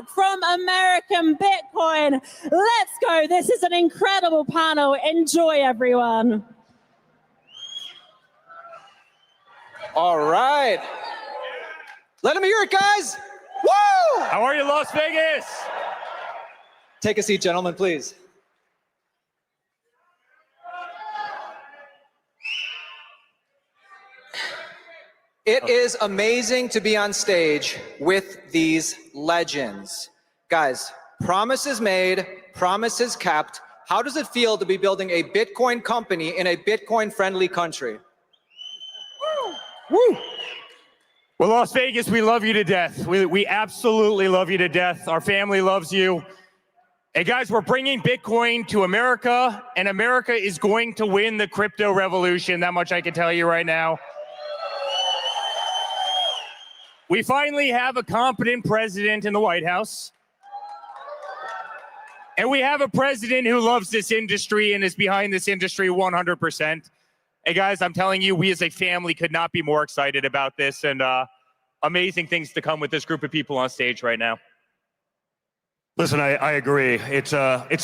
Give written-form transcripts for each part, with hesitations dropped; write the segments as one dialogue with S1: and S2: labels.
S1: Prusak from American Bitcoin. Let's go. This is an incredible panel. Enjoy, everyone.
S2: All right. Let them hear it, guys. Woo!
S3: How are you, Las Vegas?
S2: Take a seat, gentlemen, please. It is amazing to be on stage with these legends. Guys, promises made, promises kept. How does it feel to be building a Bitcoin company in a Bitcoin-friendly country?
S3: Woo! Well, Las Vegas, we love you to death. We absolutely love you to death. Our family loves you. Hey, guys, we're bringing Bitcoin to America, and America is going to win the crypto revolution. That much I can tell you right now. We finally have a competent president in the White House. And we have a president who loves this industry and is behind this industry 100%. Hey, guys, I'm telling you, we as a family could not be more excited about this, and amazing things to come with this group of people on stage right now.
S4: Listen, I agree. It's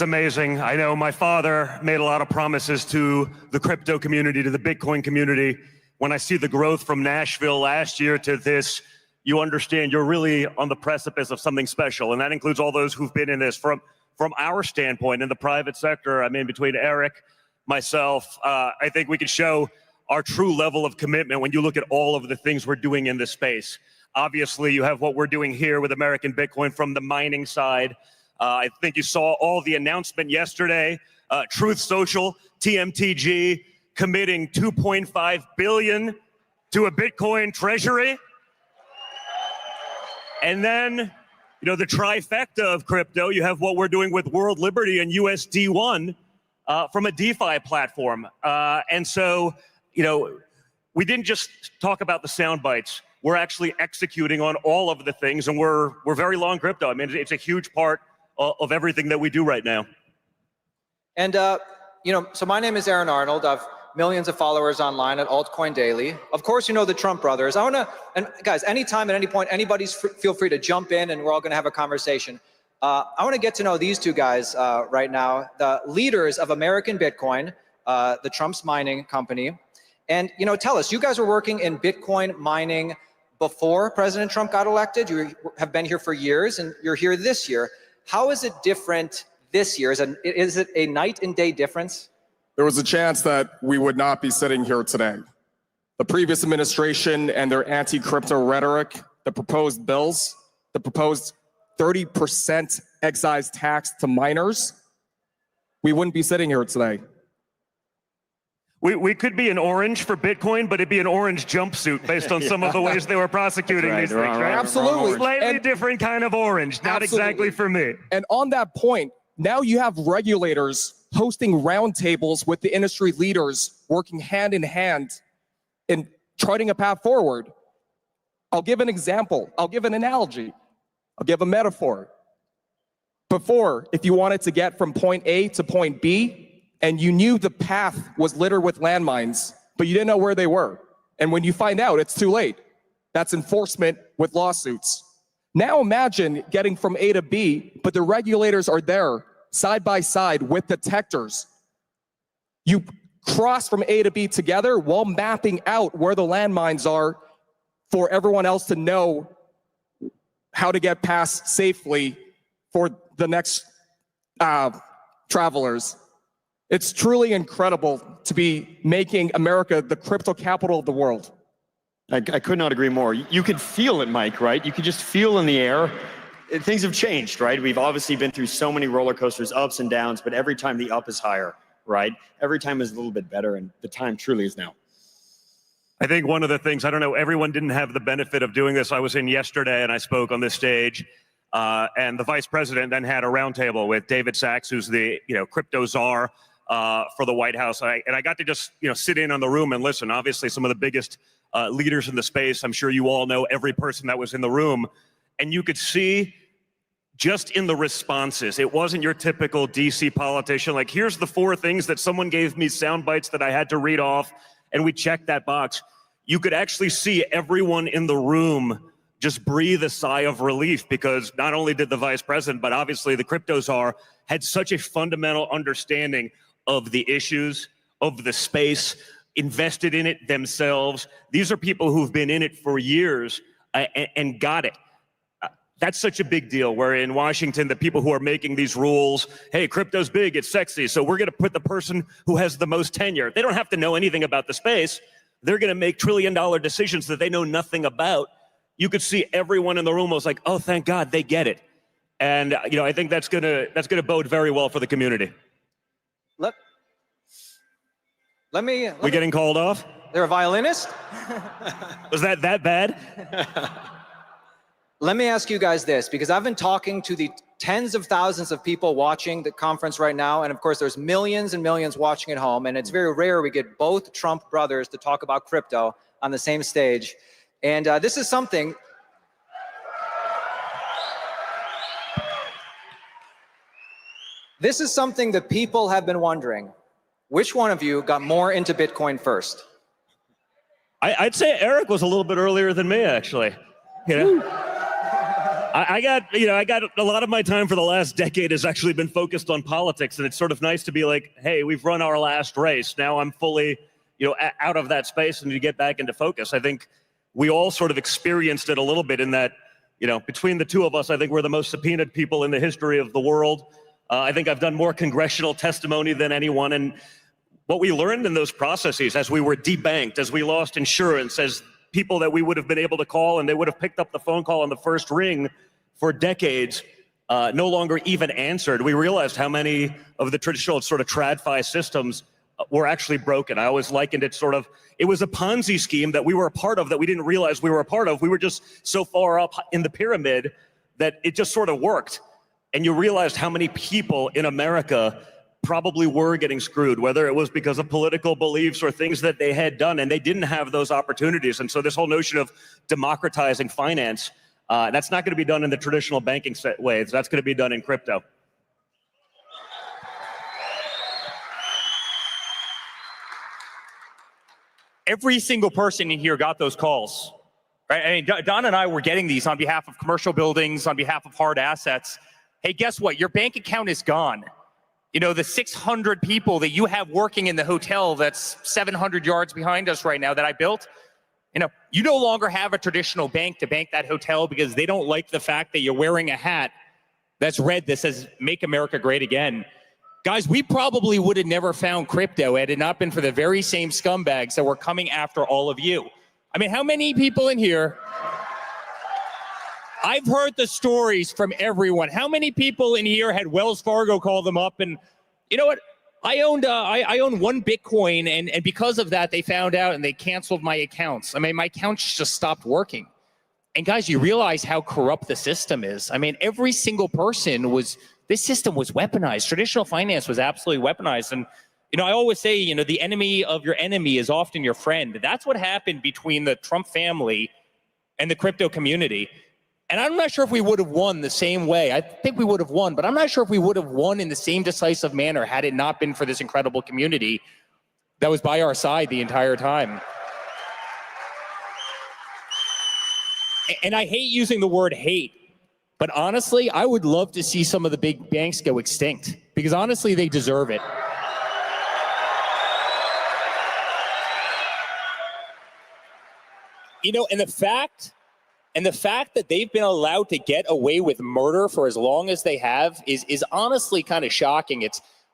S4: amazing. I know my father made a lot of promises to the crypto community, to the Bitcoin community. When I see the growth from Nashville last year to this, you understand you're really on the precipice of something special. And that includes all those who've been in this from our standpoint in the private sector. I mean, between Eric, myself, I think we could show our true level of commitment when you look at all of the things we're doing in this space. Obviously, you have what we're doing here with American Bitcoin from the mining side. I think you saw all the announcement yesterday. Truth Social, TMTG, committing $2.5 billion to a Bitcoin treasury. And then, you know, the trifecta of crypto, you have what we're doing with World Liberty and USD1 from a DeFi platform. And so, you know, we didn't just talk about the sound bites. We're actually executing on all of the things, and we're very long crypto. I mean, it's a huge part of everything that we do right now.
S2: And, you know, so my name is Aaron Arnold. I've millions of followers online at Altcoin Daily. Of course, you know the Trump brothers. I want to, and guys, anytime at any point, anybody's feel free to jump in and we're all going to have a conversation. I want to get to know these two guys right now, the leaders of American Bitcoin, the Trump's mining company. And, you know, tell us, you guys were working in Bitcoin mining before President Trump got elected. You have been here for years and you're here this year. How is it different this year? Is it a night and day difference?
S5: There was a chance that we would not be sitting here today. The previous administration and their anti-crypto rhetoric, the proposed bills, the proposed 30% excise tax to miners, we wouldn't be sitting here today.
S4: We could be an orange for Bitcoin, but it'd be an orange jumpsuit based on some of the ways they were prosecuting these things, right?
S5: Absolutely.
S4: Slightly different kind of orange, not exactly for me.
S5: And on that point, now you have regulators hosting roundtables with the industry leaders working hand in hand in charting a path forward. I'll give an example. I'll give an analogy. I'll give a metaphor. Before, if you wanted to get from point A to point B, and you knew the path was littered with landmines, but you didn't know where they were. And when you find out, it's too late. That's enforcement with lawsuits. Now imagine getting from A to B, but the regulators are there side by side with detectors. You cross from A to B together while mapping out where the landmines are for everyone else to know how to get past safely for the next travelers. It's truly incredible to be making America the crypto capital of the world.
S6: I could not agree more. You could feel it, Mike, right? You could just feel in the air. Things have changed, right? We've obviously been through so many roller coasters, ups and downs, but every time the up is higher, right? Every time is a little bit better, and the time truly is now.
S4: I think one of the things, I don't know, everyone didn't have the benefit of doing this. I was in yesterday and I spoke on this stage, and the vice president then had a roundtable with David Sachs, who's the crypto czar for the White House. And I got to just sit in on the room and listen. Obviously, some of the biggest leaders in the space. I'm sure you all know every person that was in the room. And you could see just in the responses, it wasn't your typical DC politician, like, here's the 4 things that someone gave me sound bites that I had to read off, and we checked that box. You could actually see everyone in the room just breathe a sigh of relief, because not only did the vice president, but obviously the crypto czar had such a fundamental understanding of the issues, of the space, invested in it themselves. These are people who've been in it for years and got it. That's such a big deal, where in Washington, the people who are making these rules, hey, crypto's big, it's sexy, so we're gonna put the person who has the most tenure. They don't have to know anything about the space. They're gonna make trillion-dollar decisions that they know nothing about. You could see everyone in the room was like, oh, thank God, they get it. And I think that's gonna bode very well for the community.
S2: Let me
S4: getting called off?
S2: They're a violinist?
S4: Was that bad?
S2: Let me ask you guys this, because I've been talking to the tens of thousands of people watching the conference right now, and of course there's millions and millions watching at home, and it's very rare we get both Trump brothers to talk about crypto on the same stage. And this is something that people have been wondering. Which one of you got more into Bitcoin first?
S4: I'd say Eric was a little bit earlier than me, actually. I got a lot of my time for the last decade has actually been focused on politics, and it's sort of nice to be like, hey, we've run our last race. Now I'm fully, out of that space and to get back into focus. I think we all sort of experienced it a little bit in that, between the two of us, I think we're the most subpoenaed people in the history of the world. I think I've done more congressional testimony than anyone, and what we learned in those processes, as we were debanked, as we lost insurance, as people that we would have been able to call and they would have picked up the phone call on the first ring for decades, no longer even answered. We realized how many of the traditional sort of TradFi systems were actually broken. I always likened it it was a Ponzi scheme that we were a part of that we didn't realize we were a part of. We were just so far up in the pyramid that it just sort of worked. And you realized how many people in America probably were getting screwed, whether it was because of political beliefs or things that they had done, and they didn't have those opportunities. And so this whole notion of democratizing finance, that's not going to be done in the traditional banking ways. That's going to be done in crypto.
S3: Every single person in here got those calls, right? I mean, Don and I were getting these on behalf of commercial buildings, on behalf of hard assets. Hey, guess what? Your bank account is gone. The 600 people that you have working in the hotel that's 700 yards behind us right now that I built, you no longer have a traditional bank to bank that hotel because they don't like the fact that you're wearing a hat that's red that says, "Make America Great Again." Guys, we probably would have never found crypto had it not been for the very same scumbags that were coming after all of you. I mean, how many people in here? I've heard the stories from everyone. How many people in here had Wells Fargo call them up and, you know what? I owned 1 Bitcoin, and because of that, they found out and they canceled my accounts. I mean, my accounts just stopped working. And guys, you realize how corrupt the system is. I mean, every single person this system was weaponized. Traditional finance was absolutely weaponized. And, I always say, the enemy of your enemy is often your friend. That's what happened between the Trump family and the crypto community. And I'm not sure if we would have won the same way. I think we would have won, but I'm not sure if we would have won in the same decisive manner had it not been for this incredible community that was by our side the entire time. And I hate using the word hate, but honestly, I would love to see some of the big banks go extinct, because honestly, they deserve it. And the fact that they've been allowed to get away with murder for as long as they have is honestly kind of shocking.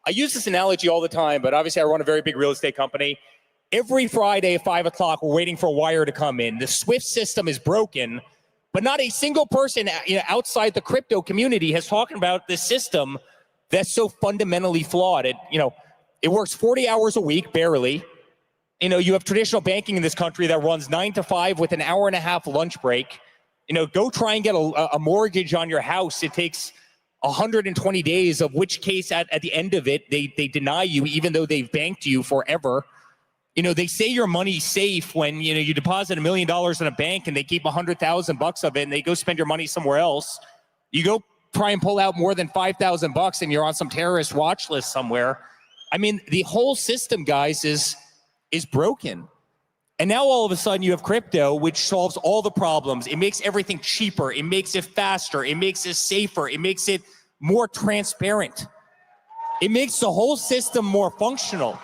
S3: I use this analogy all the time, but obviously I run a very big real estate company. Every Friday at 5 o'clock, we're waiting for a wire to come in. The SWIFT system is broken, but not a single person outside the crypto community has talked about this system that's so fundamentally flawed. It works 40 hours a week, barely. You have traditional banking in this country that runs 9 to 5 with an hour-and-a-half lunch break. Go try and get a mortgage on your house. It takes 120 days, of which case at the end of it, they deny you, even though they've banked you forever. They say your money's safe when, you deposit $1 million in a bank and they keep $100,000 of it and they go spend your money somewhere else. You go try and pull out more than $5,000 and you're on some terrorist watch list somewhere. I mean, the whole system, guys, is broken. And now all of a sudden you have crypto, which solves all the problems. It makes everything cheaper. It makes it faster. It makes it safer. It makes it more transparent. It makes the whole system more functional.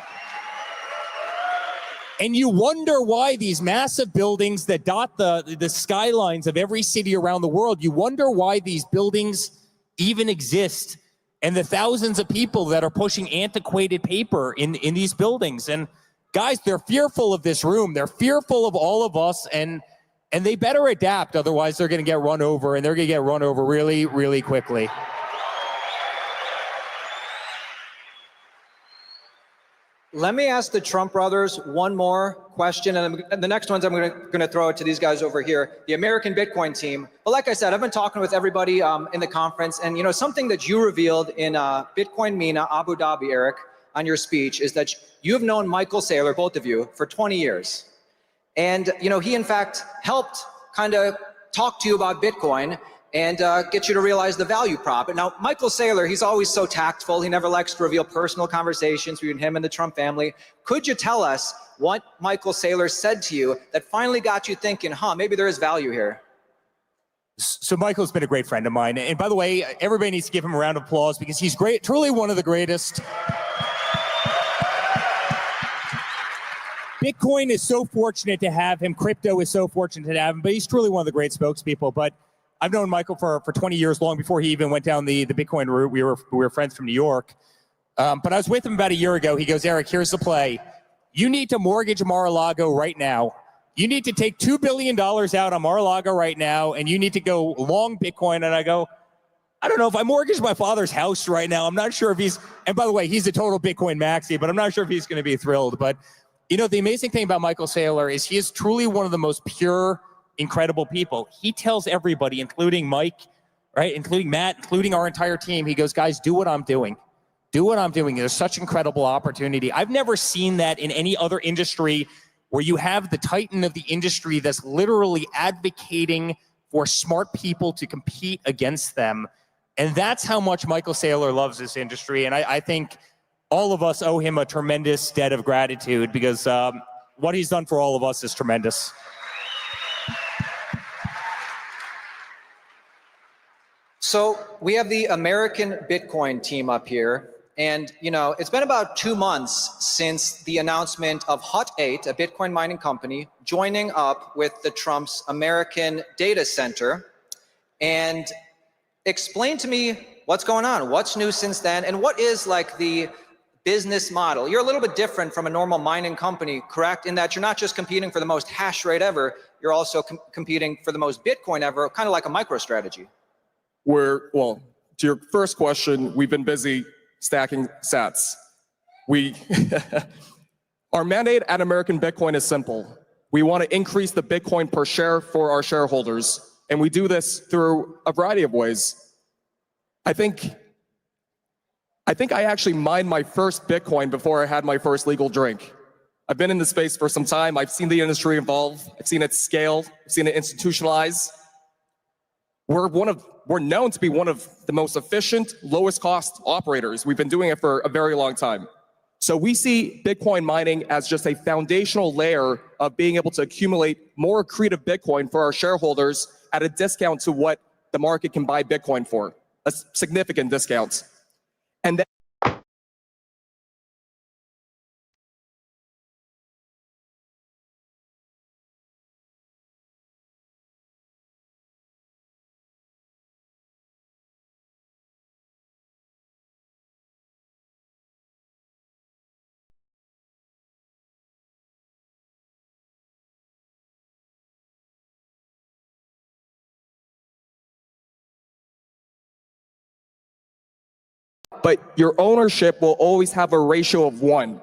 S3: And you wonder why these massive buildings that dot the skylines of every city around the world, you wonder why these buildings even exist, and the thousands of people that are pushing antiquated paper in these buildings. And guys, they're fearful of this room. They're fearful of all of us, and they better adapt. Otherwise, they're going to get run over, and they're going to get run over really, really quickly.
S2: Let me ask the Trump brothers one more question, and the next ones I'm going to throw it to these guys over here, the American Bitcoin team. But like I said, I've been talking with everybody in the conference, and you know, something that you revealed in Bitcoin Mina, Abu Dhabi, Eric, on your speech is that you have known Michael Saylor, both of you, for 20 years. And you know, he in fact helped kind of talk to you about Bitcoin and get you to realize the value prop. And now, Michael Saylor, he's always so tactful. He never likes to reveal personal conversations between him and the Trump family. Could you tell us what Michael Saylor said to you that finally got you thinking, maybe there is value here?
S3: So Michael's been a great friend of mine. And by the way, everybody needs to give him a round of applause because he's great, truly one of the greatest. Bitcoin is so fortunate to have him. Crypto is so fortunate to have him, but he's truly one of the great spokespeople. But I've known Michael for 20 years, long before he even went down the Bitcoin route. We were friends from New York. But I was with him about a year ago. He goes, Eric, here's the play. You need to mortgage Mar-a-Lago right now. You need to take $2 billion out on Mar-a-Lago right now, and you need to go long Bitcoin. And I go, I don't know, if I mortgage my father's house right now, I'm not sure if he's, and by the way, he's a total Bitcoin maxi, but I'm not sure if he's going to be thrilled. But, you know, the amazing thing about Michael Saylor is he is truly one of the most pure, incredible people. He tells everybody, including Mike, right, including Matt, including our entire team, he goes, guys, do what I'm doing. Do what I'm doing. There's such incredible opportunity. I've never seen that in any other industry where you have the titan of the industry that's literally advocating for smart people to compete against them. And that's how much Michael Saylor loves this industry. And I think all of us owe him a tremendous debt of gratitude because what he's done for all of us is tremendous.
S2: So we have the American Bitcoin team up here. And, you know, it's been about 2 months since the announcement of Hut 8, a Bitcoin mining company, joining up with the Trump's American data center. And explain to me what's going on, what's new since then, and what is like the business model? You're a little bit different from a normal mining company, correct? In that you're not just competing for the most hash rate ever, you're also competing for the most Bitcoin ever, kind of like a MicroStrategy.
S5: Well, to your first question, we've been busy stacking sats. Our mandate at American Bitcoin is simple. We want to increase the Bitcoin per share for our shareholders, and we do this through a variety of ways. I think I actually mined my first Bitcoin before I had my first legal drink. I've been in the space for some time. I've seen the industry evolve. I've seen it scale. I've seen it institutionalize. We're known to be one of the most efficient, lowest cost operators. We've been doing it for a very long time. So we see Bitcoin mining as just a foundational layer of being able to accumulate more accretive Bitcoin for our shareholders at a discount to what the market can buy Bitcoin for, a significant discount. And then but your ownership will always have a ratio of 1.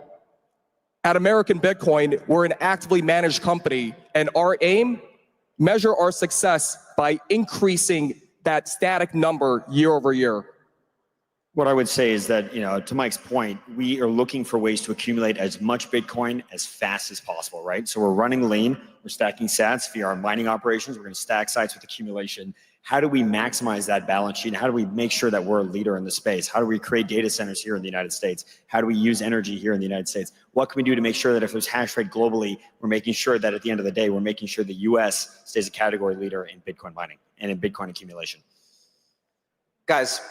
S5: At American Bitcoin, we're an actively managed company, and our aim, measure our success by increasing that static number year over year.
S6: What I would say is that, you know, to Mike's point, we are looking for ways to accumulate as much Bitcoin as fast as possible, right? So we're running lean, we're stacking sats via our mining operations, we're going to stack sites with accumulation. how do we maximize that balance sheet? And how do we make sure that we're a leader in the space? How do we create data centers here in the United States? How do we use energy here in the United States? What can we do to make sure that if there's hash rate globally, we're making sure that at the end of the day, we're making sure the US stays a category leader in Bitcoin mining and in Bitcoin accumulation.
S2: Guys,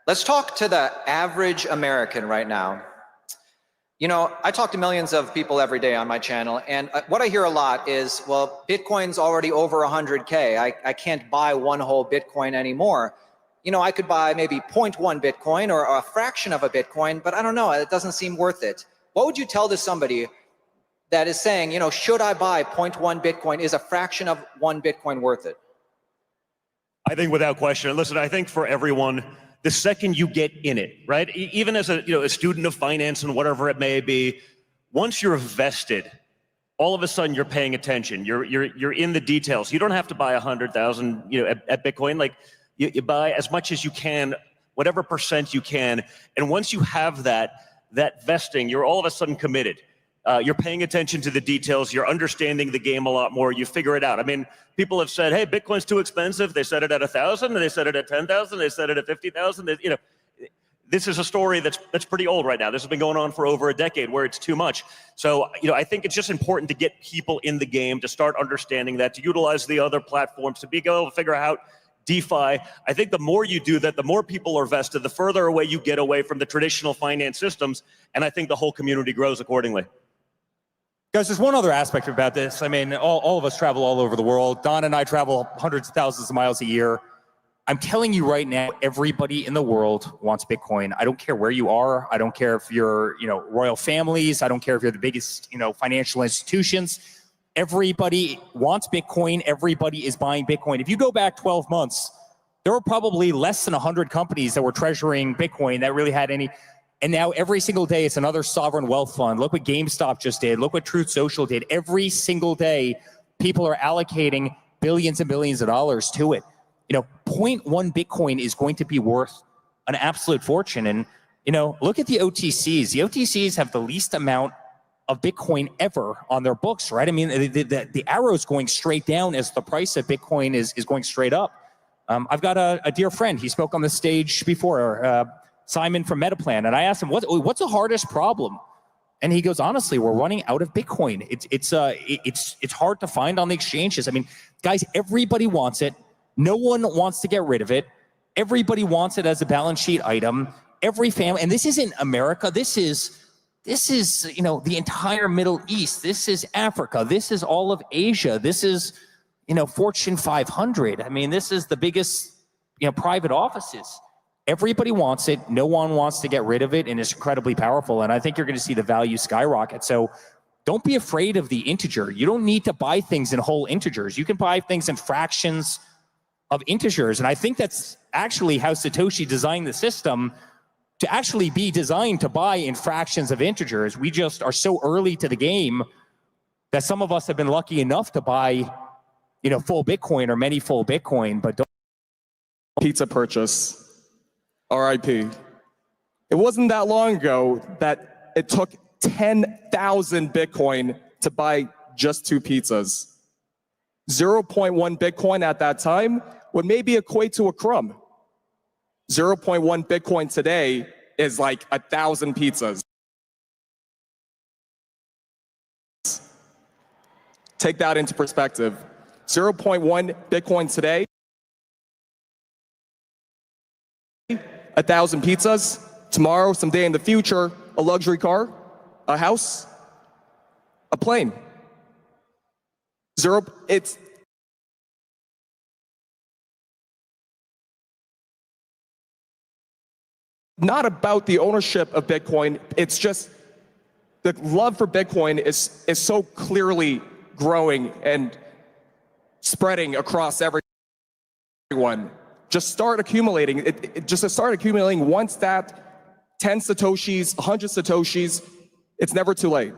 S2: let's talk to the average American right now. You know, I talk to millions of people every day on my channel, and what I hear a lot is, well, Bitcoin's already over 100K. I can't buy one whole Bitcoin anymore. You know, I could buy maybe 0.1 Bitcoin or a fraction of a Bitcoin, but I don't know, it doesn't seem worth it. What would you tell to somebody that is saying, you know, should I buy 0.1 Bitcoin? Is a fraction of one Bitcoin worth it?
S4: I think without question. Listen, I think for everyone, the second you get in it, right? Even as a student of finance and whatever it may be, once you're vested, all of a sudden you're paying attention. You're in the details. You don't have to buy 100,000, at Bitcoin. Like you buy as much as you can, whatever percent you can, and once you have that vesting, you're all of a sudden committed. You're paying attention to the details. You're understanding the game a lot more. You figure it out. I mean, people have said, "Hey, Bitcoin's too expensive." They said it at 1,000, and they said it at 10,000. They said it at 50,000. This is a story that's pretty old right now. This has been going on for over a decade, where it's too much. So, I think it's just important to get people in the game, to start understanding that, to utilize the other platforms, to be able to figure out DeFi. I think the more you do that, the more people are vested, the further away you get away from the traditional finance systems, and I think the whole community grows accordingly.
S7: Guys, there's one other aspect about this. I mean, all of us travel all over the world. Don and I travel hundreds of thousands of miles a year. I'm telling you right now, everybody in the world wants Bitcoin. I don't care where you are. I don't care if you're, royal families. I don't care if you're the biggest, financial institutions. Everybody wants Bitcoin. Everybody is buying Bitcoin. If you go back 12 months, there were probably less than 100 companies that were treasuring Bitcoin that really had any. And now every single day, it's another sovereign wealth fund. Look what GameStop just did. Look what Truth Social did. Every single day, people are allocating billions and billions of dollars to it. 0.1 Bitcoin is going to be worth an absolute fortune. And, look at the OTCs. The OTCs have the least amount of Bitcoin ever on their books, right? I mean, the arrow is going straight down as the price of Bitcoin is going straight up. I've got a dear friend. He spoke on the stage before, Simon from Metaplan, and I asked him, what's the hardest problem? And he goes, honestly, we're running out of Bitcoin. It's hard to find on the exchanges. I mean, guys, everybody wants it. No one wants to get rid of it. Everybody wants it as a balance sheet item. Every family, and this isn't America. This is the entire Middle East. This is Africa. This is all of Asia. This is Fortune 500. I mean, this is the biggest private offices. Everybody wants it. No one wants to get rid of it, and it's incredibly powerful. And I think you're going to see the value skyrocket. So don't be afraid of the integer. You don't need to buy things in whole integers. You can buy things in fractions of integers. And I think that's actually how Satoshi designed the system, to actually be designed to buy in fractions of integers. We just are so early to the game that some of us have been lucky enough to buy, full Bitcoin or many full Bitcoin, but don't.
S5: Pizza purchase. RIP. It wasn't that long ago that it took 10,000 Bitcoin to buy just 2 pizzas. 0.1 Bitcoin at that time would maybe equate to a crumb. 0.1 Bitcoin today is like 1,000 pizzas. Take that into perspective. 0.1 Bitcoin today, 1,000 pizzas. Tomorrow, someday in the future, a luxury car, a house, a plane. It's not about the ownership of Bitcoin. It's just the love for Bitcoin is so clearly growing and spreading across everyone. Just start accumulating. Just start accumulating. Once that 10 Satoshis, 100 Satoshis, it's never too late.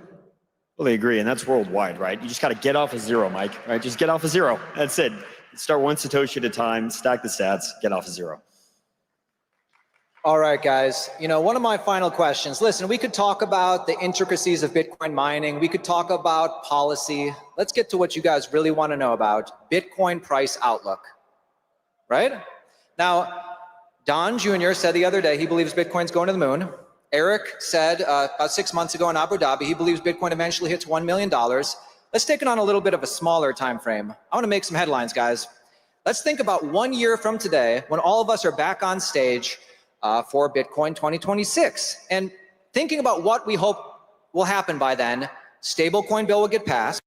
S6: Totally agree, and that's worldwide, right? You just got to get off of zero, Mike, right? Just get off of zero. That's it. Start one Satoshi at a time, stack the sats, get off of zero.
S2: All right, guys. One of my final questions. Listen, we could talk about the intricacies of Bitcoin mining. We could talk about policy. Let's get to what you guys really want to know about: Bitcoin price outlook. right? Now, Don Jr. said the other day he believes Bitcoin's going to the moon. Eric said about 6 months ago in Abu Dhabi he believes Bitcoin eventually hits $1 million. Let's take it on a little bit of a smaller time frame. I want to make some headlines, guys. Let's think about 1 year from today when all of us are back on stage for Bitcoin 2026. And thinking about what we hope will happen by then, stablecoin bill will get passed,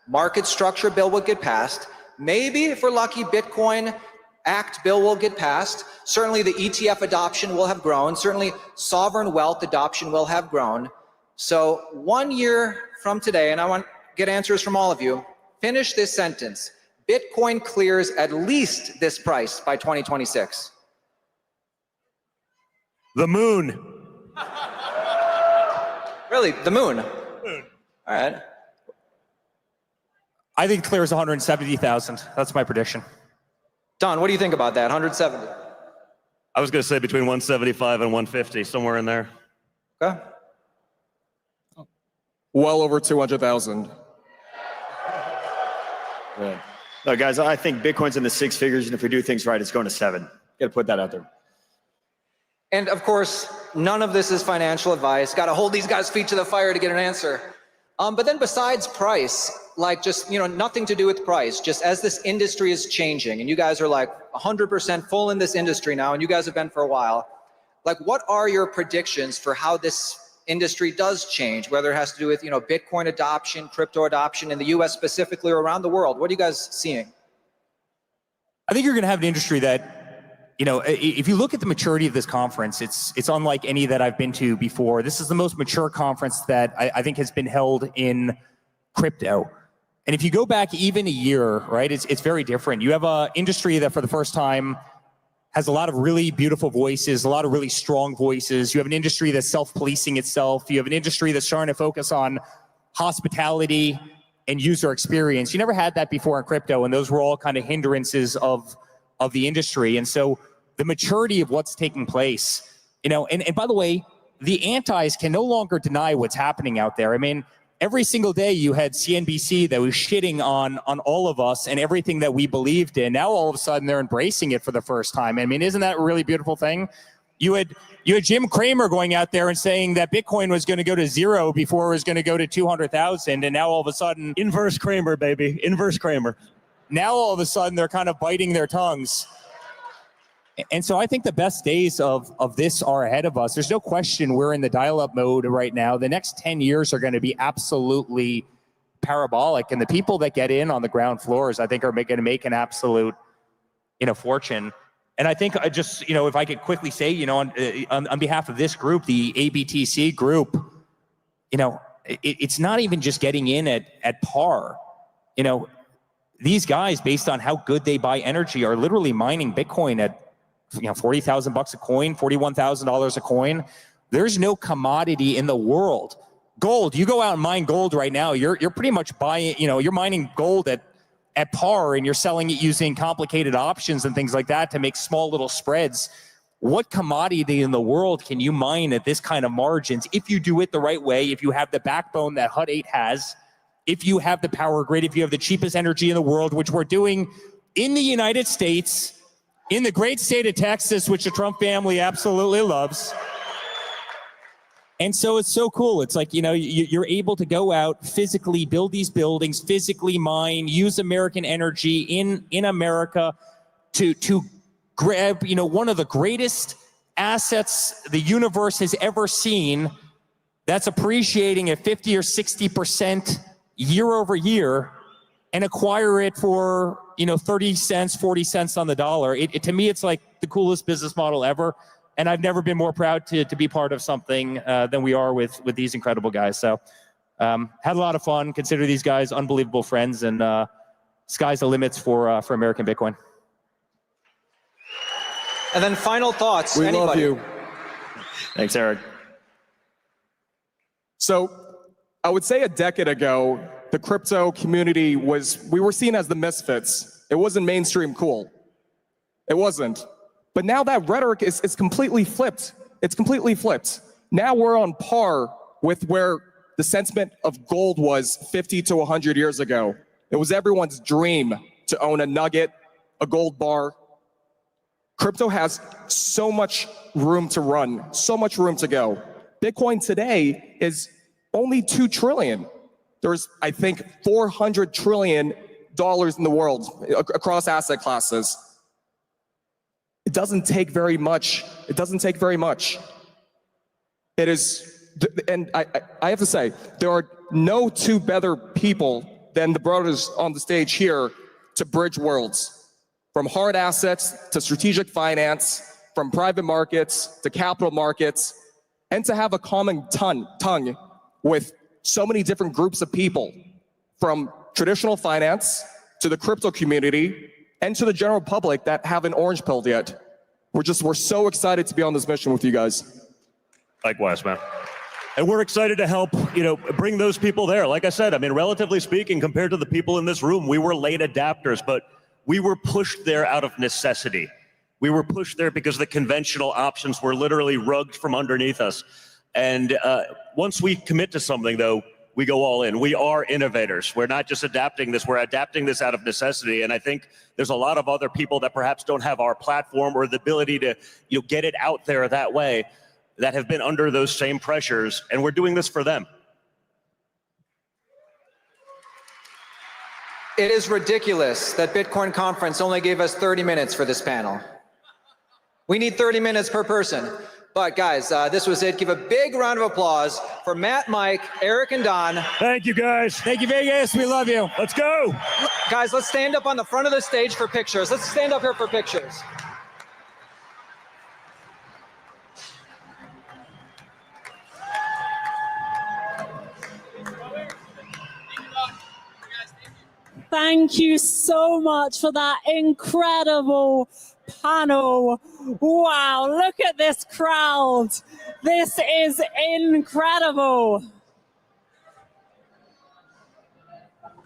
S2: market structure bill will get passed, maybe if we're lucky, Bitcoin Act bill will get passed. Certainly the ETF adoption will have grown. Certainly sovereign wealth adoption will have grown. So 1 year from today, and I want to get answers from all of you, finish this sentence. Bitcoin clears at least this price by 2026.
S4: The moon.
S2: Really, the moon? Moon. All right.
S7: I think it clears 170,000. That's my prediction.
S2: Don, what do you think about that? 170?
S4: I was going to say between 175 and 150, somewhere in there.
S2: Okay.
S5: Well over 200,000.
S6: Yeah. No, guys, I think Bitcoin's in the six figures, and if we do things right, it's going to 7. Got to put that out there.
S2: And of course, none of this is financial advice. Got to hold these guys' feet to the fire to get an answer. But then besides price, like just, nothing to do with price, just as this industry is changing, and you guys are like 100% full in this industry now, and you guys have been for a while, like what are your predictions for how this industry does change, whether it has to do with, Bitcoin adoption, crypto adoption in the US specifically or around the world? What are you guys seeing?
S7: I think you're going to have an industry that, if you look at the maturity of this conference, it's unlike any that I've been to before. This is the most mature conference that I think has been held in crypto. And if you go back even a year, right, it's very different. You have an industry that for the first time has a lot of really beautiful voices, a lot of really strong voices. You have an industry that's self-policing itself. You have an industry that's starting to focus on hospitality and user experience. You never had that before in crypto, and those were all kind of hindrances of the industry. And so the maturity of what's taking place, and by the way, the antis can no longer deny what's happening out there. I mean, every single day you had CNBC that was shitting on all of us and everything that we believed in. Now all of a sudden they're embracing it for the first time. I mean, isn't that a really beautiful thing? You had Jim Cramer going out there and saying that Bitcoin was going to go to 0 before it was going to go to 200,000, and now all of a sudden,
S4: Inverse Cramer, baby. Inverse Cramer.
S7: Now all of a sudden they're kind of biting their tongues. And so I think the best days of this are ahead of us. There's no question we're in the dial-up mode right now. The next 10 years are going to be absolutely parabolic. And the people that get in on the ground floors, I think, are going to make an absolute, fortune. And I think I just, if I could quickly say, on behalf of this group, the ABTC group, it's not even just getting in at par. These guys, based on how good they buy energy, are literally mining Bitcoin at $40,000 a coin, $41,000 a coin. There's no commodity in the world. Gold, you go out and mine gold right now, you're pretty much buying, you're mining gold at par, and you're selling it using complicated options and things like that to make small little spreads. What commodity in the world can you mine at this kind of margins if you do it the right way, if you have the backbone that Hut 8 has, if you have the power grid, if you have the cheapest energy in the world, which we're doing in the United States, in the great state of Texas, which the Trump family absolutely loves. And so it's so cool. It's like, you're able to go out, physically build these buildings, physically mine, use American energy in America to grab, one of the greatest assets the universe has ever seen that's appreciating at 50 or 60% year over year, and acquire it for 30 cents, 40 cents on the dollar. To me, it's like the coolest business model ever. And I've never been more proud to be part of something than we are with these incredible guys. So had a lot of fun. Consider these guys unbelievable friends, and sky's the limits for American Bitcoin.
S2: And then final thoughts.
S5: We
S2: Anybody?
S5: love you.
S6: Thanks, Eric.
S5: So I would say a decade ago, the crypto community we were seen as the misfits. It wasn't mainstream cool. It wasn't. But now that rhetoric is completely flipped. It's completely flipped. Now we're on par with where the sentiment of gold was 50 to 100 years ago. It was everyone's dream to own a nugget, a gold bar. Crypto has so much room to run, so much room to go. Bitcoin today is only 2 trillion. There's, I think, $400 trillion in the world across asset classes. It doesn't take very much. It doesn't take very much. It is, and I have to say, there are no two better people than the brothers on the stage here to bridge worlds. From hard assets to strategic finance, from private markets to capital markets, and to have a common tongue with so many different groups of people, from traditional finance to the crypto community and to the general public that haven't orange pilled yet. We're so excited to be on this mission with you guys.
S4: Likewise, man. And we're excited to help, bring those people there. Like I said, I mean, relatively speaking, compared to the people in this room, we were late adapters, but we were pushed there out of necessity. We were pushed there because the conventional options were literally rugged from underneath us. And once we commit to something, though, we go all in. We are innovators. We're not just adapting this, we're adapting this out of necessity. And I think there's a lot of other people that perhaps don't have our platform or the ability to get it out there that way, that have been under those same pressures, and we're doing this for them.
S2: It is ridiculous that Bitcoin Conference only gave us 30 minutes for this panel. We need 30 minutes per person. But guys, this was it. Give a big round of applause for Matt, Mike, Eric, and Don.
S4: Thank you, guys.
S7: Thank you, Vegas. We love you.
S4: Let's go.
S2: Guys, let's stand up on the front of the stage for pictures. Let's stand up here for pictures.
S1: Thank you so much for that incredible panel. Wow, look at this crowd. This is incredible.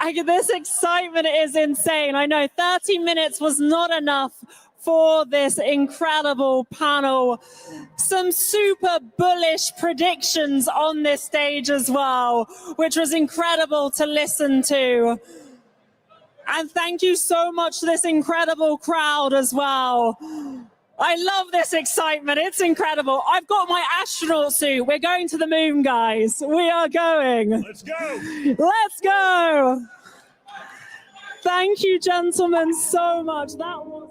S1: This excitement is insane. I know 30 minutes was not enough for this incredible panel. Some super bullish predictions on this stage as well, which was incredible to listen to. And thank you so much to this incredible crowd as well. I love this excitement. It's incredible. I've got my astronaut suit. We're going to the moon, guys. We are going.
S4: Let's go.
S1: Let's go. Thank you, gentlemen, so much. That was...